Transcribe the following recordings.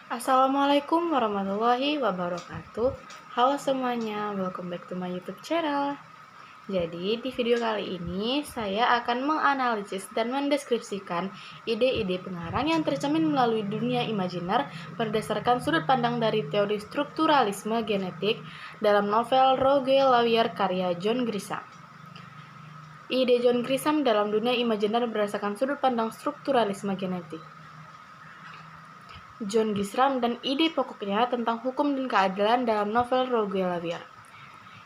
Assalamualaikum warahmatullahi wabarakatuh. Halo semuanya, welcome back to my YouTube channel. Jadi, di video kali ini saya akan menganalisis dan mendeskripsikan ide-ide pengarang yang tercermin melalui dunia imajiner berdasarkan sudut pandang dari teori strukturalisme genetik dalam novel Rogue Lawyer karya John Grisham. Ide John Grisham dalam dunia imajiner berdasarkan sudut pandang strukturalisme genetik. John Grisham dan ide pokoknya tentang hukum dan keadilan dalam novel Rogue Lawyer.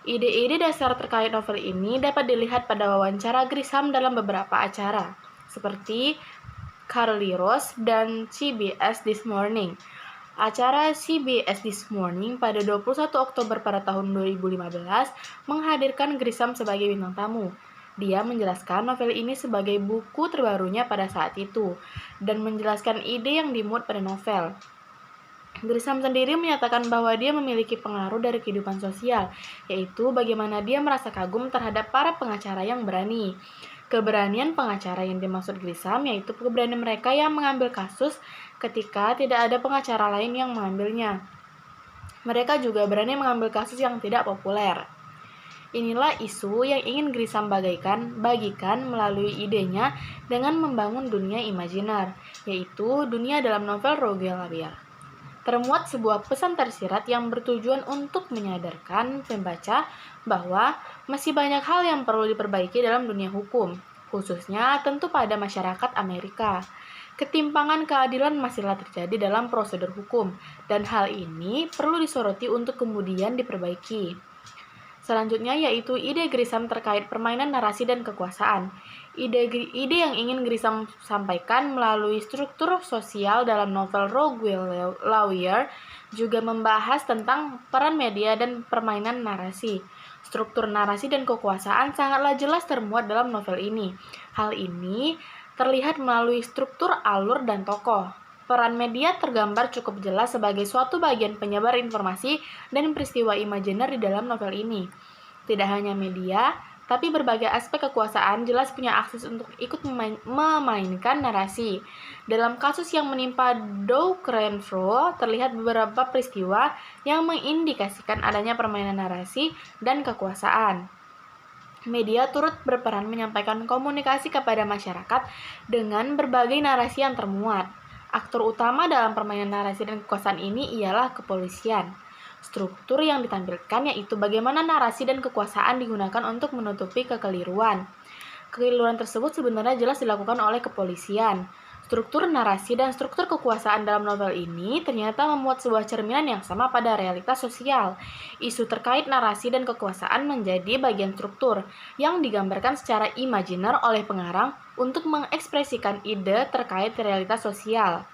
Ide-ide dasar terkait novel ini dapat dilihat pada wawancara Grisham dalam beberapa acara, seperti Carly Rose dan CBS This Morning. Acara CBS This Morning pada 21 Oktober pada tahun 2015 menghadirkan Grisham sebagai bintang tamu. Dia menjelaskan novel ini sebagai buku terbarunya pada saat itu, dan menjelaskan ide yang dimuat pada novel. Grisham sendiri menyatakan bahwa dia memiliki pengaruh dari kehidupan sosial, yaitu bagaimana dia merasa kagum terhadap para pengacara yang berani. Keberanian pengacara yang dimaksud Grisham yaitu keberanian mereka yang mengambil kasus ketika tidak ada pengacara lain yang mengambilnya. Mereka juga berani mengambil kasus yang tidak populer. Inilah isu yang ingin Grisham bagikan melalui idenya dengan membangun dunia imajiner, yaitu dunia dalam novel Rogue Lawyer. Termuat sebuah pesan tersirat yang bertujuan untuk menyadarkan pembaca bahwa masih banyak hal yang perlu diperbaiki dalam dunia hukum, khususnya tentu pada masyarakat Amerika. Ketimpangan keadilan masihlah terjadi dalam prosedur hukum, dan hal ini perlu disoroti untuk kemudian diperbaiki. Selanjutnya yaitu ide Grisham terkait permainan narasi dan kekuasaan. Ide yang ingin Grisham sampaikan melalui struktur sosial dalam novel Rogue Lawyer juga membahas tentang peran media dan permainan narasi. Struktur narasi dan kekuasaan sangatlah jelas termuat dalam novel ini. Hal ini terlihat melalui struktur alur dan tokoh. Peran media tergambar cukup jelas sebagai suatu bagian penyebar informasi dan peristiwa imajiner di dalam novel ini. Tidak hanya media, tapi berbagai aspek kekuasaan jelas punya akses untuk ikut memainkan narasi. Dalam kasus yang menimpa Doug Renfrew, terlihat beberapa peristiwa yang mengindikasikan adanya permainan narasi dan kekuasaan. Media turut berperan menyampaikan komunikasi kepada masyarakat dengan berbagai narasi yang termuat. Aktor utama dalam permainan narasi dan kekuasaan ini ialah kepolisian. Struktur yang ditampilkan yaitu bagaimana narasi dan kekuasaan digunakan untuk menutupi kekeliruan. Kekeliruan tersebut sebenarnya jelas dilakukan oleh kepolisian. Struktur narasi dan struktur kekuasaan dalam novel ini ternyata memuat sebuah cerminan yang sama pada realitas sosial. Isu terkait narasi dan kekuasaan menjadi bagian struktur yang digambarkan secara imajiner oleh pengarang untuk mengekspresikan ide terkait realitas sosial.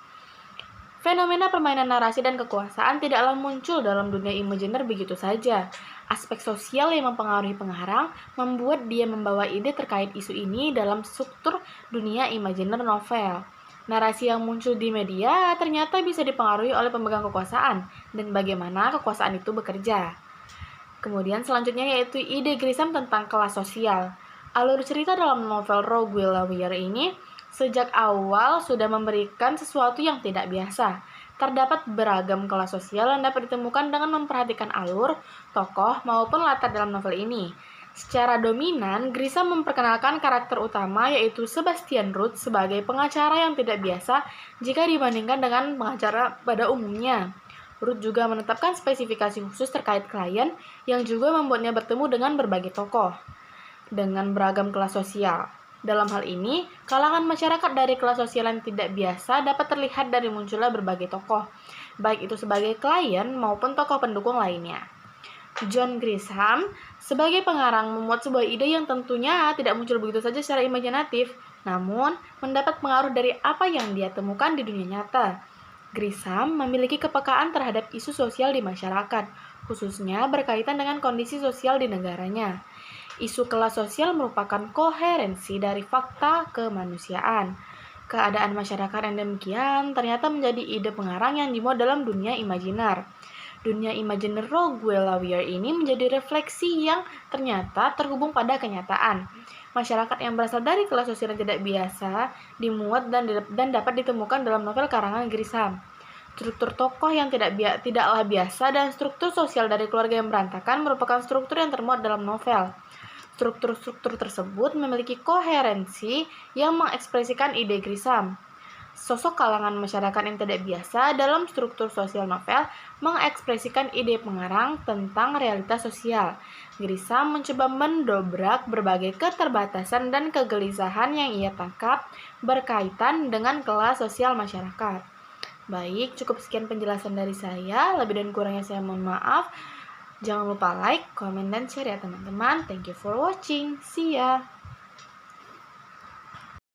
Fenomena permainan narasi dan kekuasaan tidaklah muncul dalam dunia imajiner begitu saja. Aspek sosial yang mempengaruhi pengarang membuat dia membawa ide terkait isu ini dalam struktur dunia imajiner novel. Narasi yang muncul di media ternyata bisa dipengaruhi oleh pemegang kekuasaan dan bagaimana kekuasaan itu bekerja. Kemudian selanjutnya yaitu ide Grisham tentang kelas sosial. Alur cerita dalam novel Rogue Lawyer ini sejak awal sudah memberikan sesuatu yang tidak biasa. Terdapat beragam kelas sosial yang dapat ditemukan dengan memperhatikan alur, tokoh, maupun latar dalam novel ini. Secara dominan, Grisham memperkenalkan karakter utama yaitu Sebastian Ruth sebagai pengacara yang tidak biasa jika dibandingkan dengan pengacara pada umumnya. Ruth juga menetapkan spesifikasi khusus terkait klien yang juga membuatnya bertemu dengan berbagai tokoh dengan beragam kelas sosial. Dalam hal ini, kalangan masyarakat dari kelas sosial yang tidak biasa dapat terlihat dari munculnya berbagai tokoh, baik itu sebagai klien maupun tokoh pendukung lainnya. John Grisham sebagai pengarang memuat sebuah ide yang tentunya tidak muncul begitu saja secara imajinatif, namun mendapat pengaruh dari apa yang dia temukan di dunia nyata. Grisham memiliki kepekaan terhadap isu sosial di masyarakat, khususnya berkaitan dengan kondisi sosial di negaranya. Isu kelas sosial merupakan koherensi dari fakta kemanusiaan. Keadaan masyarakat yang demikian ternyata menjadi ide pengarang yang dimuat dalam dunia imajiner. Dunia imajiner Rogue Lawyer ini menjadi refleksi yang ternyata terhubung pada kenyataan. Masyarakat yang berasal dari kelas sosial yang tidak biasa dimuat dan dapat ditemukan dalam novel karangan Grisham. Struktur tokoh yang tidaklah biasa dan struktur sosial dari keluarga yang berantakan merupakan struktur yang termuat dalam novel. Struktur-struktur tersebut memiliki koherensi yang mengekspresikan ide Grisam. Sosok kalangan masyarakat yang tidak biasa dalam struktur sosial novel mengekspresikan ide pengarang tentang realitas sosial. Grisam mencoba mendobrak berbagai keterbatasan dan kegelisahan yang ia tangkap berkaitan dengan kelas sosial masyarakat. Baik, cukup sekian penjelasan dari saya. Lebih dan kurangnya saya mohon maaf. Jangan lupa like, comment, dan share ya teman-teman. Thank you for watching. See ya!